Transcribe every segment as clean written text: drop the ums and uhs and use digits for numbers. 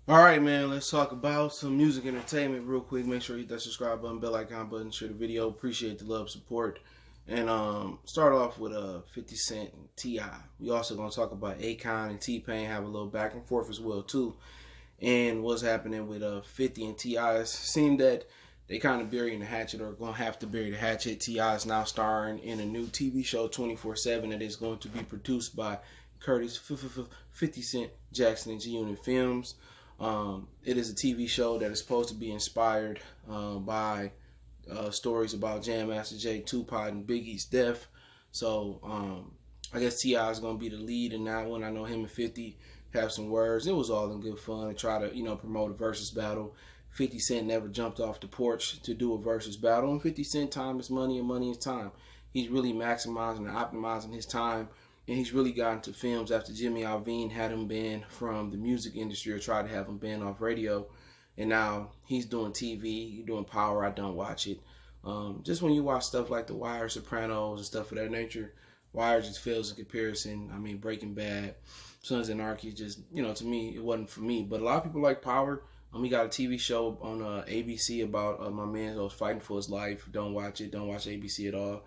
All right, man, let's talk about some music entertainment real quick. Make sure you hit that subscribe button, bell icon button, share the video. Appreciate the love, support. And start off with 50 Cent and T.I. We also going to talk about Akon and T-Pain, have a little back and forth as well, too. And what's happening with 50 and T.I. It seemed that they kind of burying the hatchet or going to have to bury the hatchet. T.I. is now starring in a new TV show, 24/7, that is going to be produced by Curtis 50 Cent Jackson and G-Unit Films. It is a TV show that is supposed to be inspired by stories about Jam Master Jay, Tupac, and Biggie's death. So I guess T.I. is going to be the lead in that one. I know him and 50 have some words. It was all in good fun to try to, promote a versus battle. 50 Cent never jumped off the porch to do a versus battle. And 50 Cent, time is money and money is time. He's really maximizing and optimizing his time. And he's really gotten to films after Jimmy Iovine had him banned from the music industry or tried to have him banned off radio. And now he's doing TV, he's doing Power. I don't watch it. Just when you watch stuff like The Wire, Sopranos, and stuff of that nature, Wire just fails in comparison. I mean, Breaking Bad, Sons of Anarchy, just, to me, it wasn't for me. But a lot of people like Power. We got a TV show on ABC about my man that was fighting for his life. Don't watch it. Don't watch ABC at all.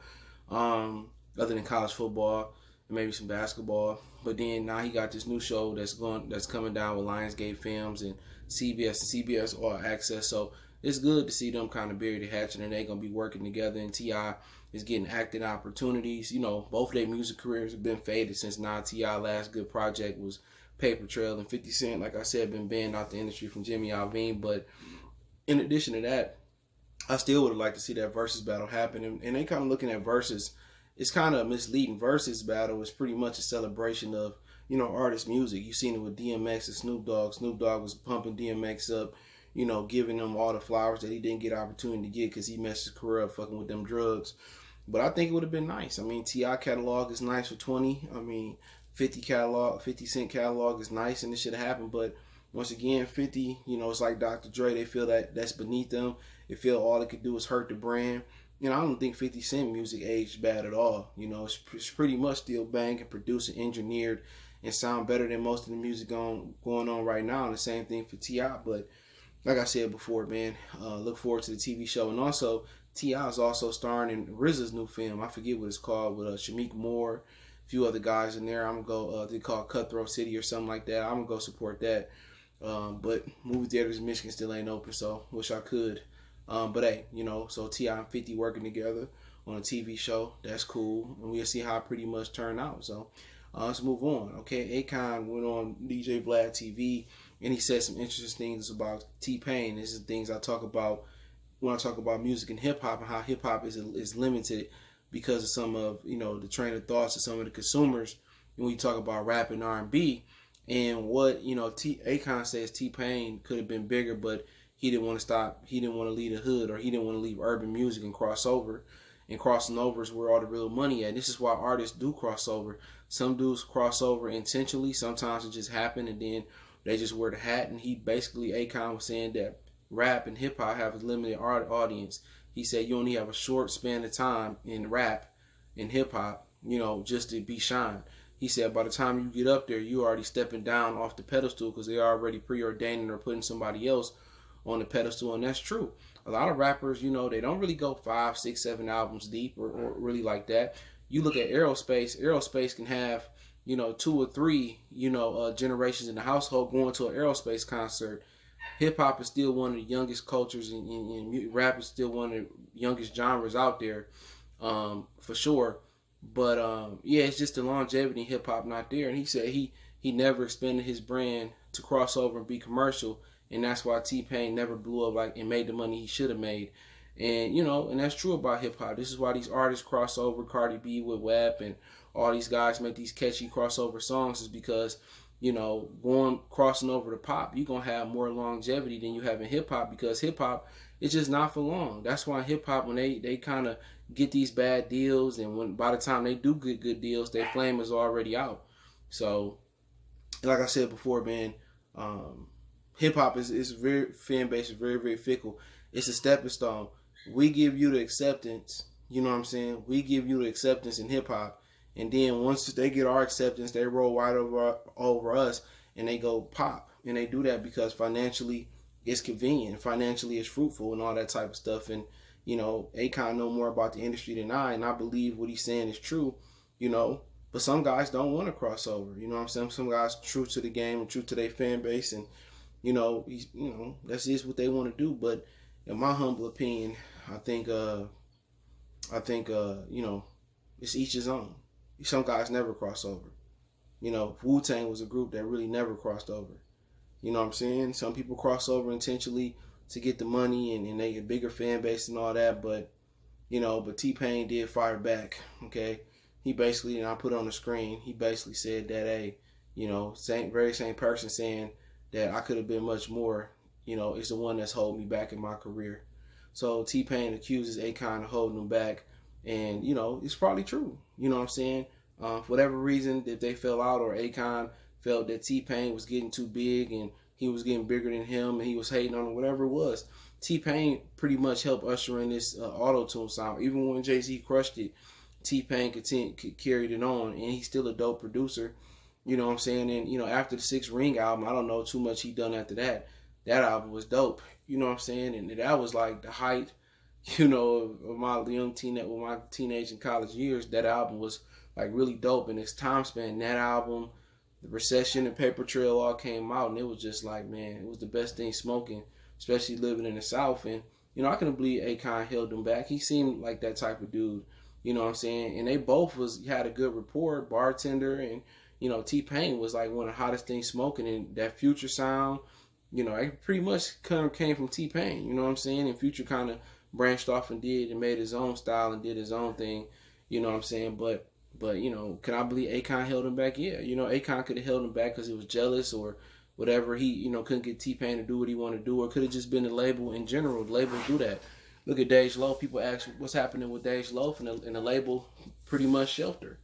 Other than college football. Maybe some basketball, but then now he got this new show that's coming down with Lionsgate Films and CBS All Access. So it's good to see them kind of bury the hatchet and they're gonna be working together. And T.I. is getting acting opportunities. Both of their music careers have been faded since now. T.I. last good project was Paper Trail, and 50 Cent, like I said, been banned out the industry from Jimmy Iovine. But in addition to that, I still would have liked to see that versus battle happen. And they kind of looking at versus. It's kind of misleading. Versus battle is pretty much a celebration of, artist music. You've seen it with DMX and Snoop Dogg. Snoop Dogg was pumping DMX up, giving him all the flowers that he didn't get opportunity to get because he messed his career up fucking with them drugs. But I think it would have been nice. I mean, T.I. catalog is nice for 20. I mean, 50 Cent catalog is nice and it should have happened. But once again, 50, it's like Dr. Dre. They feel that that's beneath them. They feel all they could do is hurt the brand. I don't think 50 Cent music aged bad at all. It's pretty much still banging, produced, and engineered, and sound better than most of the music going on right now. And the same thing for T.I. But like I said before, man, look forward to the TV show. And also, T.I. is also starring in RZA's new film. I forget what it's called, with Shameik Moore, a few other guys in there. I'm going to go, they call it Cutthroat City or something like that. I'm going to go support that. But movie theaters in Michigan still ain't open, so wish I could. But hey, so T.I. and 50 working together on a TV show. That's cool. And we'll see how it pretty much turn out. So let's move on. Okay, Akon went on DJ Vlad TV and he said some interesting things about T-Pain. This is things I talk about when I talk about music and hip hop and how hip hop is limited because of some of, the train of thoughts of some of the consumers when you talk about rap and R&B. And what, Akon says T-Pain could have been bigger, but he didn't want to stop. He didn't want to leave the hood, or he didn't want to leave urban music and cross over. And crossing over is where all the real money at. This is why artists do cross over. Some dudes cross over intentionally. Sometimes it just happen, and then they just wear the hat. And Akon was saying that rap and hip hop have a limited audience. He said you only have a short span of time in rap and hip hop, just to be shine. He said by the time you get up there, you already stepping down off the pedestal because they're already preordaining or putting somebody else on the pedestal. And that's true. A lot of rappers, they don't really go 5, 6, 7 albums deep or really like that. You look at Aerospace can have 2 or 3 generations in the household going to an Aerospace concert. Hip-hop is still one of the youngest cultures, and rap is still one of the youngest genres out there, for sure. But it's just the longevity in hip-hop not there. And he said he never expanded his brand to cross over and be commercial. And that's why T-Pain never blew up and made the money he should have made. And, and that's true about hip-hop. This is why these artists cross over, Cardi B with WAP, and all these guys make these catchy crossover songs is because, crossing over to pop, you're going to have more longevity than you have in hip-hop because hip-hop is just not for long. That's why hip-hop, when they kind of get these bad deals, and by the time they do get good deals, their flame is already out. So, like I said before, man, hip hop is very fan base is very, very fickle. It's a stepping stone. We give you the acceptance, you know what I'm saying? We give you the acceptance in hip hop, and then once they get our acceptance, they roll right over us and they go pop. And they do that because financially it's convenient, financially it's fruitful, and all that type of stuff. And Akon know more about the industry than I, and I believe what he's saying is true. But some guys don't want to cross over. You know what I'm saying? Some guys true to the game and true to their fan base, and that's just what they want to do. But in my humble opinion, I think it's each his own. Some guys never cross over. Wu-Tang was a group that really never crossed over. You know what I'm saying? Some people cross over intentionally to get the money and they get bigger fan base and all that, but T-Pain did fire back. Okay, he basically, and I put it on the screen, he basically said that, hey, very same person saying that I could have been much more, is the one that's holding me back in my career. So T-Pain accuses Akon of holding him back, and it's probably true. You know what I'm saying? For whatever reason, if they fell out or Akon felt that T-Pain was getting too big and he was getting bigger than him and he was hating on him, whatever it was, T-Pain pretty much helped usher in this auto-tune sound. Even when Jay-Z crushed it, T-Pain carried it on, and he's still a dope producer. You know what I'm saying? And, after the 6 Ring album, I don't know too much he done after that. That album was dope. You know what I'm saying? And that was like the height, of my young teenage and college years. That album was like really dope in its time span. That album, The Recession and Paper Trail all came out, and it was just like, man, it was the best thing smoking, especially living in the South. And, I couldn't believe Akon held him back. He seemed like that type of dude, you know what I'm saying? And they both had a good rapport, Bartender, and, T-Pain was like one of the hottest things smoking, and that Future sound, it pretty much kind of came from T-Pain, you know what I'm saying? And Future kind of branched off and made his own style and did his own thing, you know what I'm saying? But can I believe Akon held him back? Yeah, Akon could have held him back because he was jealous or whatever. He, couldn't get T-Pain to do what he wanted to do, or could have just been the label in general. The labels do that. Look at Dej Loaf. People ask what's happening with Dej Loaf, and the label pretty much shelved her.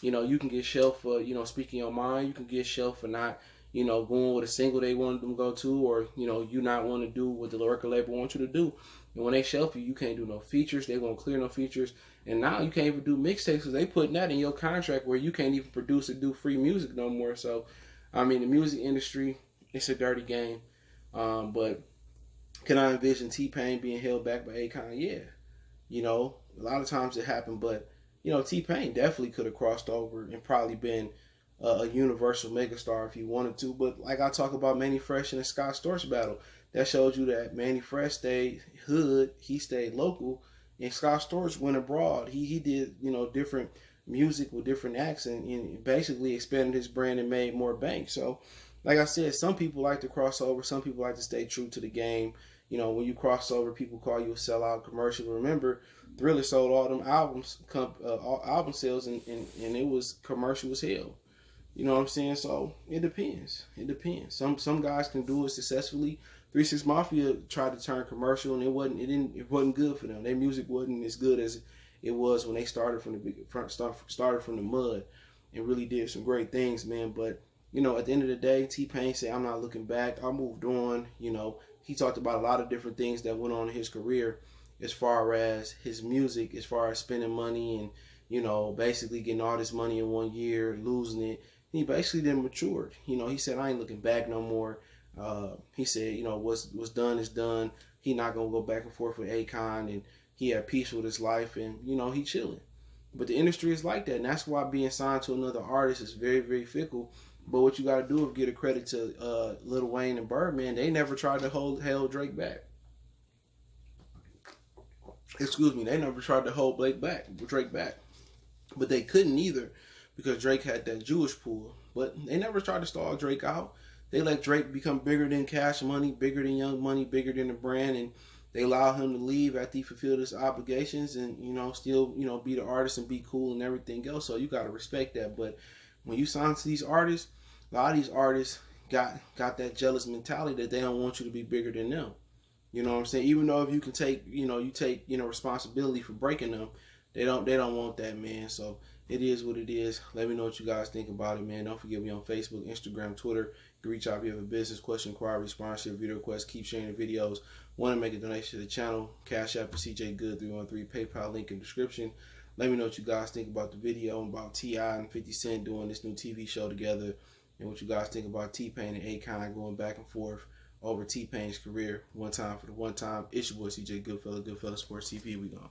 You can get shelved for, speaking your mind. You can get shelved for not, going with a single they wanted them to go to, or, you not want to do what the record label wants you to do. And when they shelf you, you can't do no features. They won't clear no features. And now you can't even do mixtapes because they putting that in your contract where you can't even produce or do free music no more. So, I mean, the music industry, it's a dirty game. But can I envision T-Pain being held back by Akon? Yeah. A lot of times it happened, but, T-Pain definitely could have crossed over and probably been a universal megastar if he wanted to. But like I talk about Manny Fresh and the Scott Storch battle, that showed you that Manny Fresh stayed hood, he stayed local, and Scott Storch went abroad. He did, different music with different acts and basically expanded his brand and made more bank. So, like I said, some people like to cross over. Some people like to stay true to the game. When you cross over, people call you a sellout commercial. Remember, Thriller sold all them albums, album sales, and it was commercial as hell. You know what I'm saying? So it depends. It depends. Some guys can do it successfully. 3 6 Mafia tried to turn commercial, and it wasn't good for them. Their music wasn't as good as it was when they started from the mud, and really did some great things, man. But at the end of the day, T-Pain said, "I'm not looking back. I moved on." He talked about a lot of different things that went on in his career, as far as his music, as far as spending money, and basically getting all this money in 1 year, losing it. He basically then matured. He said, "I ain't looking back no more." He said, what's done is done. He not gonna go back and forth with Akon, and he had peace with his life, and he chilling. But the industry is like that, and that's why being signed to another artist is very, very fickle. But what you got to do is give a credit to Lil Wayne and Birdman. They never tried to hold Drake back. Excuse me, they never tried to hold Drake back. But they couldn't either, because Drake had that Jewish pool. But they never tried to stall Drake out. They let Drake become bigger than Cash Money, bigger than Young Money, bigger than the brand, and they allow him to leave after he fulfilled his obligations, and still be the artist and be cool and everything else. So you gotta respect that. But when you sign to these artists, a lot of these artists got that jealous mentality that they don't want you to be bigger than them. You know what I'm saying? Even though if you can take responsibility for breaking them, they don't want that, man. So it is what it is. Let me know what you guys think about it, man. Don't forget me on Facebook, Instagram, Twitter. You can reach out if you have a business question, inquiry, sponsorship, video request. Keep sharing the videos. Want to make a donation to the channel? Cash App for CJ Good 313. PayPal link in the description. Let me know what you guys think about the video about T.I and 50 Cent doing this new TV show together. and what you guys think about T-Pain and Akon going back and forth over T-Pain's career. One time for the one time. It's your boy CJ Goodfella, Goodfella Sports TV. We gone.